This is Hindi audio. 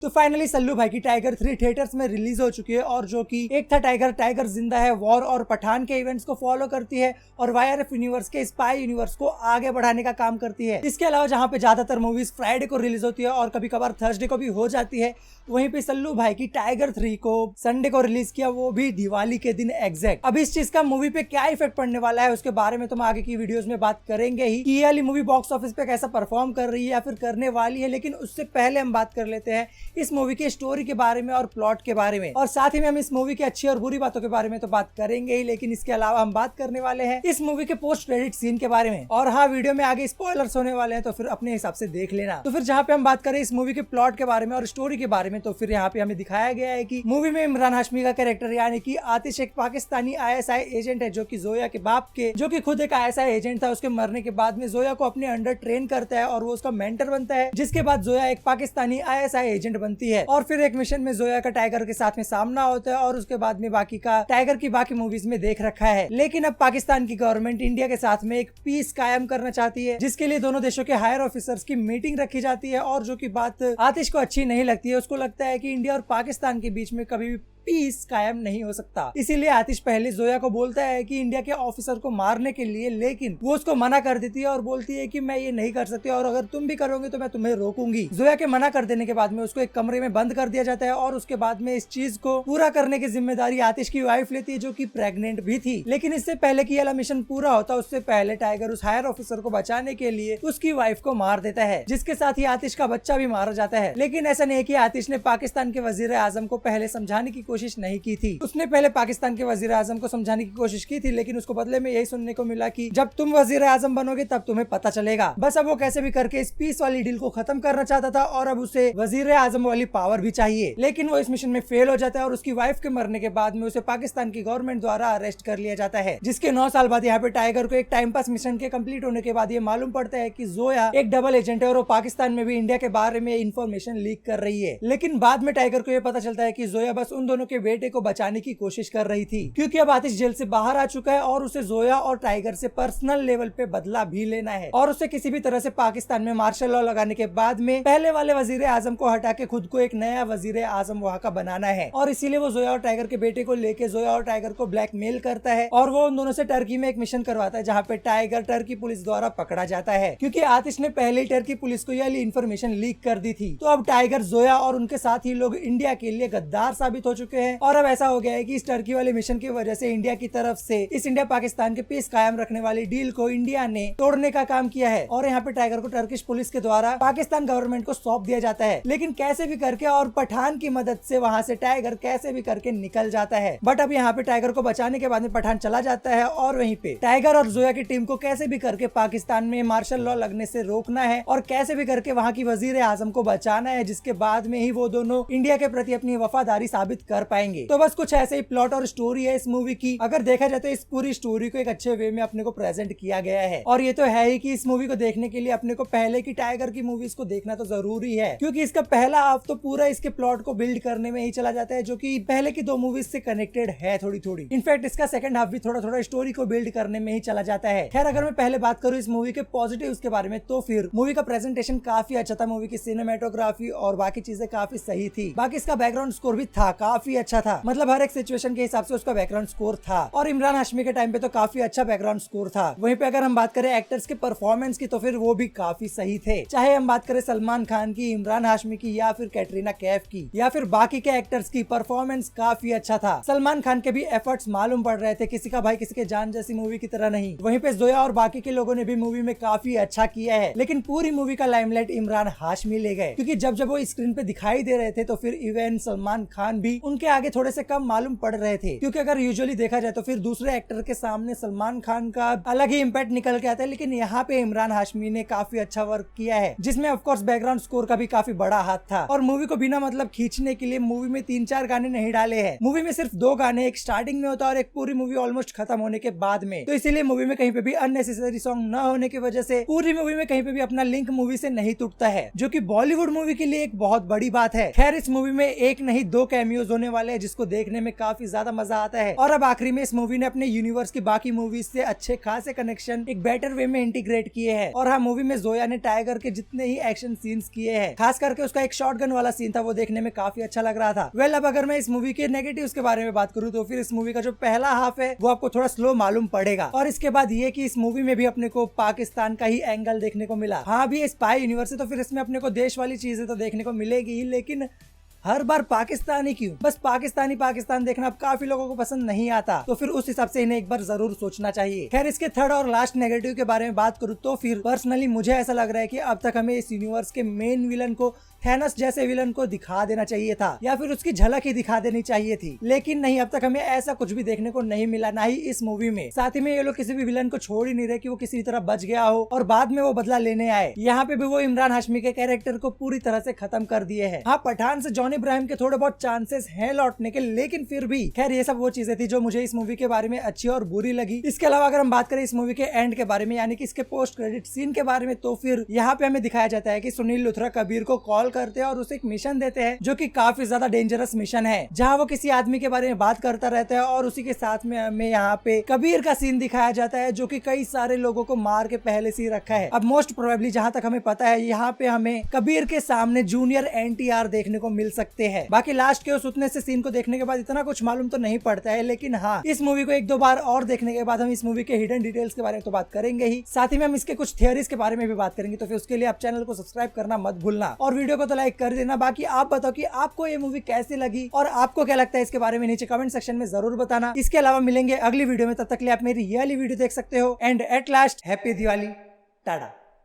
तो फाइनली सल्लू भाई की टाइगर 3 थिएटर्स में रिलीज हो चुकी है और जो कि एक था टाइगर टाइगर जिंदा है वॉर और पठान के इवेंट्स को फॉलो करती है और वाईआरएफ यूनिवर्स के स्पाई यूनिवर्स को आगे बढ़ाने का काम करती है। इसके अलावा जहां पे ज्यादातर मूवीज फ्राइडे को रिलीज होती है और कभी कभार थर्सडे को भी हो जाती है, वहीं पे सल्लू भाई की टाइगर 3 को संडे को रिलीज किया, वो भी दिवाली के दिन एग्जैक्ट। अब इस चीज का मूवी पे क्या इफेक्ट पड़ने वाला है उसके बारे में तो हम आगे की वीडियोस में बात करेंगे ही कि ये वाली मूवी बॉक्स ऑफिस पे कैसा परफॉर्म कर रही है या फिर करने वाली है। लेकिन उससे पहले हम बात कर लेते हैं इस मूवी की स्टोरी के बारे में और प्लॉट के बारे में, और साथ ही में हम इस मूवी की अच्छी और बुरी बातों के बारे में तो बात करेंगे ही, लेकिन इसके अलावा हम बात करने वाले हैं इस मूवी के पोस्ट क्रेडिट सीन के बारे में। और हाँ, वीडियो में आगे स्पॉयलर्स होने वाले हैं तो फिर अपने हिसाब से देख लेना। तो फिर जहाँ पे हम बात करें इस मूवी के प्लॉट के बारे में और स्टोरी के बारे में, तो फिर यहाँ पे हमें दिखाया गया है कि मूवी में इमरान हाशमी का कैरेक्टर यानी कि आतिश एक पाकिस्तानी आईएसआई एजेंट है जो कि जोया के बाप के, जो कि खुद एक आईएसआई एजेंट था, उसके मरने के बाद में जोया को अपने अंडर ट्रेन करता है और वो उसका मेंटर बनता है, जिसके बाद जोया एक पाकिस्तानी आईएसआई एजेंट बनती है। और फिर एक मिशन में जोया का टाइगर के साथ में सामना होता है और उसके बाद में बाकी का टाइगर की बाकी मूवीज में देख रखा है। लेकिन अब पाकिस्तान की गवर्नमेंट इंडिया के साथ में एक पीस कायम करना चाहती है, जिसके लिए दोनों देशों के हायर ऑफिसर्स की मीटिंग रखी जाती है। और जो की बात आतिश को अच्छी नहीं लगती है, उसको लगता है कि इंडिया और पाकिस्तान के बीच में कभी भी पीस कायम नहीं हो सकता। इसीलिए आतिश पहले जोया को बोलता है कि इंडिया के ऑफिसर को मारने के लिए, लेकिन वो उसको मना कर देती है और बोलती है कि मैं ये नहीं कर सकती और अगर तुम भी करोगे तो मैं तुम्हें रोकूंगी। जोया के मना कर देने के बाद में उसको एक कमरे में बंद कर दिया जाता है और उसके बाद में इस चीज को पूरा करने की जिम्मेदारी आतिश की वाइफ लेती है, जो कि प्रेग्नेंट भी थी। लेकिन इससे पहले कि ये मिशन पूरा होता उससे पहले टाइगर उस हायर ऑफिसर को बचाने के लिए उसकी वाइफ को मार देता है, जिसके साथ ही आतिश का बच्चा भी मारा जाता है। लेकिन ऐसा नहीं है कि आतिश ने पाकिस्तान के वजीर आजम को पहले समझाने की कोशिश नहीं की थी। उसने पहले पाकिस्तान के वजीर आजम को समझाने की कोशिश की थी, लेकिन उसको बदले में यही सुनने को मिला कि जब तुम वजीर आजम बनोगे तब तुम्हें पता चलेगा। बस अब वो कैसे भी करके इस पीस वाली डील को खत्म करना चाहता था और अब उसे वजीर आजम वाली पावर भी चाहिए। लेकिन वो इस मिशन में फेल हो जाता है और उसकी वाइफ के मरने के बाद में उसे पाकिस्तान की गवर्नमेंट द्वारा अरेस्ट कर लिया जाता है, जिसके 9 साल बाद यहाँ पे टाइगर को एक टाइम पास मिशन के कंप्लीट होने के बाद ये मालूम पड़ता है कि जोया एक डबल एजेंट है और वो पाकिस्तान में भी इंडिया के बारे में इंफॉर्मेशन लीक कर रही है। लेकिन बाद में टाइगर को ये पता चलता है कि जोया बस उन दोनों के बेटे को बचाने की कोशिश कर रही थी, क्योंकि अब आतिश जेल से बाहर आ चुका है और उसे जोया और टाइगर से पर्सनल लेवल पे बदला भी लेना है और उसे किसी भी तरह से पाकिस्तान में मार्शल लॉ लगाने के बाद में पहले वाले वजीर आजम को हटा के खुद को एक नया वजीर आजम वहाँ का बनाना है। और इसीलिए वो जोया और टाइगर के बेटे को लेके जोया और टाइगर को ब्लैकमेल करता है और वो उन दोनों से टर्की में एक मिशन करवाता है, जहाँ पे टाइगर टर्की पुलिस द्वारा पकड़ा जाता है, क्योंकि आतिश ने पहले ही टर्की पुलिस को यह इन्फॉर्मेशन लीक कर दी थी। तो अब टाइगर, जोया और उनके साथ ही लोग इंडिया के लिए गद्दार साबित हो चुके हैं और अब ऐसा हो गया है कि इस टर्की वाले मिशन की वजह से इंडिया की तरफ से इस इंडिया पाकिस्तान के पीस कायम रखने वाली डील को इंडिया ने तोड़ने का काम किया है और यहाँ पे टाइगर को टर्किश पुलिस के द्वारा पाकिस्तान गवर्नमेंट को सौंप दिया जाता है। लेकिन कैसे भी करके और पठान की मदद से वहाँ से टाइगर कैसे भी करके निकल जाता है। बट अब यहाँ पे टाइगर को बचाने के बाद में पठान चला जाता है और वहीं पे टाइगर और जोया की टीम को कैसे भी करके पाकिस्तान में मार्शल लॉ लगने से रोकना है और कैसे भी करके वहाँ की वजीर आजम को बचाना है, जिसके बाद में ही वो दोनों इंडिया के प्रति अपनी वफादारी साबित कर पाएंगे। तो बस कुछ ऐसे ही प्लॉट और स्टोरी है इस मूवी की। अगर देखा जाए तो इस पूरी स्टोरी को एक अच्छे वे में अपने को प्रेजेंट किया गया है और ये तो है ही कि इस मूवी को देखने के लिए अपने को पहले की टाइगर की मूवीज को देखना तो जरूरी है, क्योंकि इसका पहला हाफ तो पूरा इसके प्लॉट को बिल्ड करने में ही चला जाता है, जो कि पहले की 2 मूवीज से कनेक्टेड है थोड़ी थोड़ी। इनफैक्ट इसका सेकंड हाफ भी थोड़ा थोड़ा स्टोरी को बिल्ड करने में ही चला जाता है। खैर, अगर मैं पहले बात करूँ इस मूवी के पॉजिटिव के बारे में, तो फिर मूवी का प्रेजेंटेशन काफी अच्छा था, मूवी की सिनेमेटोग्राफी और बाकी चीजें काफी सही थी। बाकी इसका बैकग्राउंड स्कोर भी था, काफी अच्छा था, मतलब हर एक सिचुएशन के हिसाब से उसका बैकग्राउंड स्कोर था और इमरान हाशमी के टाइम पे तो काफी अच्छा बैकग्राउंड स्कोर था। वहीं पे अगर हम बात करें एक्टर्स के परफॉर्मेंस की, तो फिर वो भी काफी सही थे, चाहे हम बात करें सलमान खान की, इमरान हाशमी की या फिर कैटरीना कैफ की या फिर बाकी के एक्टर्स की, परफॉर्मेंस काफी अच्छा था। सलमान खान के भी एफर्ट्स मालूम पड़ रहे थे, किसी का भाई किसी के जान जैसी मूवी की तरह नहीं। वहीं पे जोया और बाकी के लोगों ने भी मूवी में काफी अच्छा किया है, लेकिन पूरी मूवी का लाइमलाइट इमरान हाशमी ले गए, क्योंकि जब जब वो स्क्रीन पे दिखाई दे रहे थे तो फिर इवन सलमान खान भी उनके आगे थोड़े से कम मालूम पड़ रहे थे, क्योंकि अगर यूजुअली देखा जाए तो फिर दूसरे एक्टर के सामने सलमान खान का अलग ही इम्पैक्ट निकल के आता है, लेकिन यहाँ पे इमरान हाशमी ने काफी अच्छा वर्क किया है, जिसमें ऑफ कोर्स बैकग्राउंड स्कोर का भी काफी बड़ा हाथ था। और मूवी को बिना मतलब खींचने के लिए मूवी में 3-4 गाने नहीं डाले हैं। मूवी में सिर्फ 2 गाने, एक स्टार्टिंग में होता है और एक पूरी मूवी ऑलमोस्ट खत्म होने के बाद में। तो इसीलिए मूवी में कहीं पे भी अननेसेसरी सॉन्ग न होने की वजह से पूरी मूवी में कहीं पे भी अपना लिंक मूवी से नहीं टूटता है, जो कि बॉलीवुड मूवी के लिए एक बहुत बड़ी बात है। खैर, इस मूवी में एक नहीं 2 कैमियोज होने वाले हैं, जिसको देखने में काफी ज्यादा मजा आता है। और अब आखिरी में इस मूवी ने अपने यूनिवर्स की बाकी मूवीज से अच्छे खासे कनेक्शन एक बेटर वे में इंटीग्रेट किए हैं। और हाँ, मूवी में जोया ने टाइगर के जितने ही एक्शन सीन्स किए हैं, खास करके उसका एक शॉटगन वाला सीन था, वो देखने में काफी अच्छा लग रहा था। वेल, अब अगर मैं इस मूवी के नेगेटिव्स के बारे में बात करूँ तो फिर इस मूवी का जो पहला हाफ है वो आपको थोड़ा स्लो मालूम पड़ेगा। और इसके बाद ये कि इस मूवी में भी अपने को पाकिस्तान का ही एंगल देखने को मिला। हाँ, भी स्पाई यूनिवर्स है तो फिर इसमें अपने को देश वाली चीजें तो देखने को मिलेगी ही, लेकिन हर बार पाकिस्तान ही क्यों? बस पाकिस्तान देखना अब काफी लोगों को पसंद नहीं आता, तो फिर उस हिसाब से इन्हें एक बार जरूर सोचना चाहिए। खैर, इसके थर्ड और लास्ट नेगेटिव के बारे में बात करूँ तो फिर पर्सनली मुझे ऐसा लग रहा है कि अब तक हमें इस यूनिवर्स के मेन विलन को, थैनोस जैसे विलन को दिखा देना चाहिए था, या फिर उसकी झलक ही दिखा देनी चाहिए थी। लेकिन नहीं, अब तक हमें ऐसा कुछ भी देखने को नहीं मिला, ना ही इस मूवी में। साथ ही में ये लोग किसी भी विलन को छोड़ ही नहीं रहे कि वो किसी तरह बच गया हो और बाद में वो बदला लेने आए। यहाँ पे भी वो इमरान हाशमी के कैरेक्टर को पूरी तरह से खत्म कर दिए है। हाँ, पठान से जॉन इब्राहिम के थोड़े बहुत चांसेस हैं लौटने के, लेकिन फिर भी खैर ये सब वो चीजें थी जो मुझे इस मूवी के बारे में अच्छी और बुरी लगी। इसके अलावा अगर हम बात करें इस मूवी के एंड के बारे में, यानी कि इसके पोस्ट क्रेडिट सीन के बारे में, तो फिर यहाँ पे हमें दिखाया जाता है कि सुनील लुथरा कबीर को कॉल करते हैं और उसे एक मिशन देते हैं, जो कि काफी ज्यादा डेंजरस मिशन है, जहाँ वो किसी आदमी के बारे में बात करता रहता है। और उसी के साथ में हमें यहाँ पे कबीर का सीन दिखाया जाता है, जो कि कई सारे लोगों को मार के पहले से ही रखा है। अब मोस्ट प्रोबेबली जहाँ तक हमें पता है, यहाँ पे हमें कबीर के सामने जूनियर NTR देखने को मिल सकते हैं। बाकी लास्ट के उस उतने से सीन को देखने के बाद इतना कुछ मालूम तो नहीं पड़ता है, लेकिन हाँ, इस मूवी को एक दो बार और देखने के बाद हम इस मूवी के हिडन डिटेल्स के बारे में तो बात करेंगे ही, साथ ही में हम इसके कुछ थियरीज के बारे में भी बात करेंगे। तो फिर उसके लिए आप चैनल को सब्सक्राइब करना मत भूलना और वीडियो को तो लाइक कर देना। बाकी आप बताओ कि आपको ये मूवी कैसी लगी और आपको क्या लगता है इसके बारे में, नीचे कमेंट सेक्शन में जरूर बताना। इसके अलावा मिलेंगे अगली वीडियो में, तब तक के लिए आप मेरी ये वाली वीडियो देख सकते हो। And at last, happy Diwali, Tata.